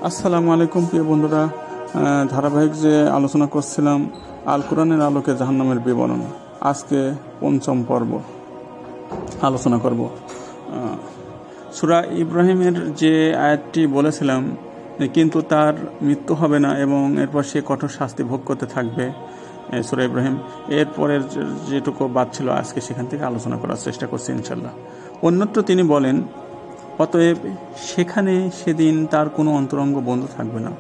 আসসালামু আলাইকুম প্রিয় বন্ধুরা, ধারাবাহিক যে আলোচনা করছিলাম আল কোরআনের আলোকে জাহান্নামের বিবরণ, আজকে পঞ্চম পর্ব আলোচনা করব। সূরা ইব্রাহিমের যে আয়াতটি বলেছিলাম, কিন্তু তার মৃত্যু হবে না এবং এরপর সে কঠোর শাস্তি ভোগ করতে থাকবে, সূরা ইব্রাহিম, এরপরের যেটুকু বাদ ছিল আজকে সেখান থেকে আলোচনা করার চেষ্টা করছি ইনশাল্লাহ। অন্যত্র তিনি বলেন, অতএব সেখানে সেদিন তার কোনো অন্তরঙ্গ বন্ধ থাকবে না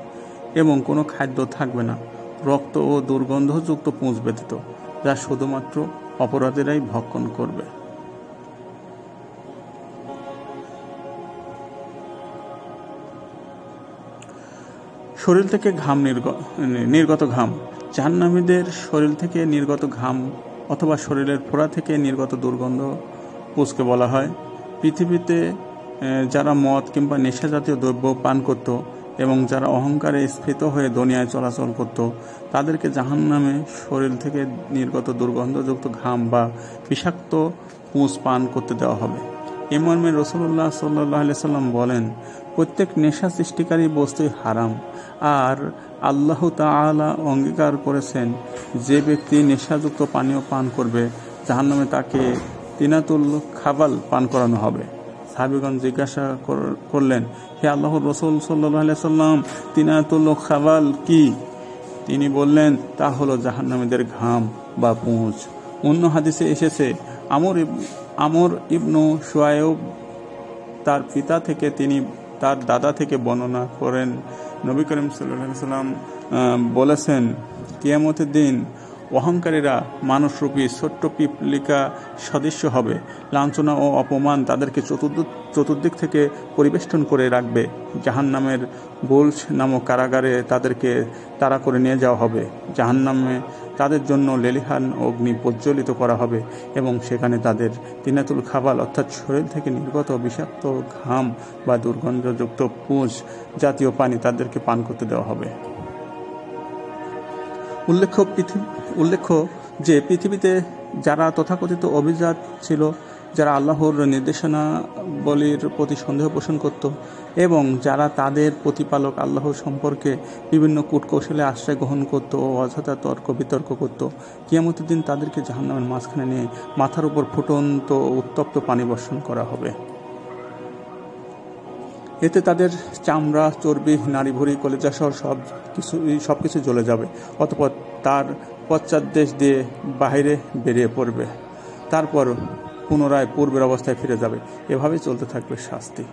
এবং কোনো খাদ্য থাকবে না, রক্ত ও দুর্গন্ধযুক্ত পুঁজ ব্যতীত, যা শুধুমাত্র অপরাধীরাই ভক্ষণ করবে। শরীর থেকে নির্গত ঘাম, জাহান্নামীদের শরীর থেকে নির্গত ঘাম অথবা শরীরের ফোড়া থেকে নির্গত দুর্গন্ধ পুঁজকে বলা হয়। পৃথিবীতে যারা মদ কিংবা নেশাজাতীয় দ্রব্য পান করত এবং যারা অহংকারে স্ফীত হয়ে দুনিয়ায় চলাচল করত, তাদেরকে জাহান্নামে শরীর থেকে নির্গত দুর্গন্ধযুক্ত ঘাম বা বিষাক্ত পুঁজ পান করতে দেওয়া হবে। এ মর্মে রাসূলুল্লাহ সাল্লাল্লাহু আলাইহি সাল্লাম বলেন, প্রত্যেক নেশা সৃষ্টিকারী বস্তুই হারাম, আর আল্লাহ তাআলা অঙ্গীকার করেছেন যে ব্যক্তি নেশাযুক্ত পানীয় পান করবে জাহান্নামে তাকে তিনাতুল খাবাল পান করানো হবে। সাহাবীগণ জিজ্ঞাসা করলেন, হে আল্লাহর রাসূল সাল্লাল্লাহু আলাইহি সাল্লাম, তিনাতুল খাবাল কি? তিনি বললেন, তা হলো জাহান্নামীদের ঘাম বা পুঁজ। অন্য হাদিসে এসেছে, আমর ইবনু শুআয়ব তার পিতা থেকে, তিনি তার দাদা থেকে বর্ণনা করেন, নবী করিম সাল্লাল্লাহু আলাইহি সাল্লাম বলেছেন, কিয়ামতের দিন অহংকারীরা মানুষরূপী ছোট্ট পিপলিকা সদৃশ্য হবে। লাঞ্ছনা ও অপমান তাদেরকে চতুর্দিক থেকে পরিবেষ্টন করে রাখবে। জাহান্নামের বুলজ নামক কারাগারে তাদেরকে তাড়া করে নিয়ে যাওয়া হবে। জাহান্নামে তাদের জন্য লেলিহান অগ্নি প্রজ্বলিত করা হবে এবং সেখানে তাদের তিনাতুল খাবাল অর্থাৎ শরীর থেকে নির্গত বিষাক্ত ঘাম বা দুর্গন্ধযুক্ত পুঁজ জাতীয় পানি তাদেরকে পান করতে দেওয়া হবে। উল্লেখ্য যে পৃথিবীতে যারা তথাকথিত অভিজাত ছিল, যারা আল্লাহর নির্দেশনাবলীর প্রতি সন্দেহ পোষণ করত এবং যারা তাদের প্রতিপালক আল্লাহ সম্পর্কে বিভিন্ন কূটকৌশলে আশ্রয় গ্রহণ করত ও অযথা তর্ক বিতর্ক করত, কিয়ামতের দিন তাদেরকে জাহান্নামের মাঝখানে নিয়ে মাথার উপর ফুটন্ত উত্তপ্ত পানি বর্ষণ করা হবে। এতে তাদের চামড়া, চর্বি, নাড়িভুঁড়ি, কলিজা সহ সব কিছু জ্বলে যাবে। অতঃপর তার পশ্চাৎদেশ দিয়ে বাইরে বেরিয়ে পড়বে, তারপর পুনরায় পূর্বের অবস্থায় ফিরে যাবে। এভাবেই চলতে থাকবে শাস্তি।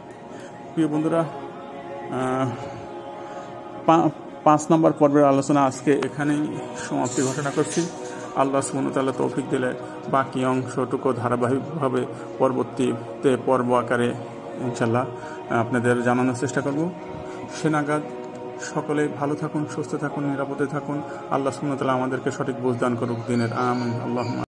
প্রিয় বন্ধুরা, 5 নম্বর পর্বের আলোচনা আজকে এখানেই সমাপ্তি ঘোষণা করছি। আল্লাহ সুবহানাহু ওয়া তাআলা তৌফিক দিলে বাকি অংশটুকু ধারাবাহিকভাবে পরবর্তীতে পর্ব আকারে ইনশাল্লাহ আপনাদের জানানোর চেষ্টা করব। সে নাগাদ সকলেই ভালো থাকুন, সুস্থ থাকুন, নিরাপদে থাকুন। আল্লাহ সুবহানাহু ওয়া তাআলা আমাদেরকে সঠিক বুঝ দান করুক দিনের। আমিন। আল্লাহুম্মা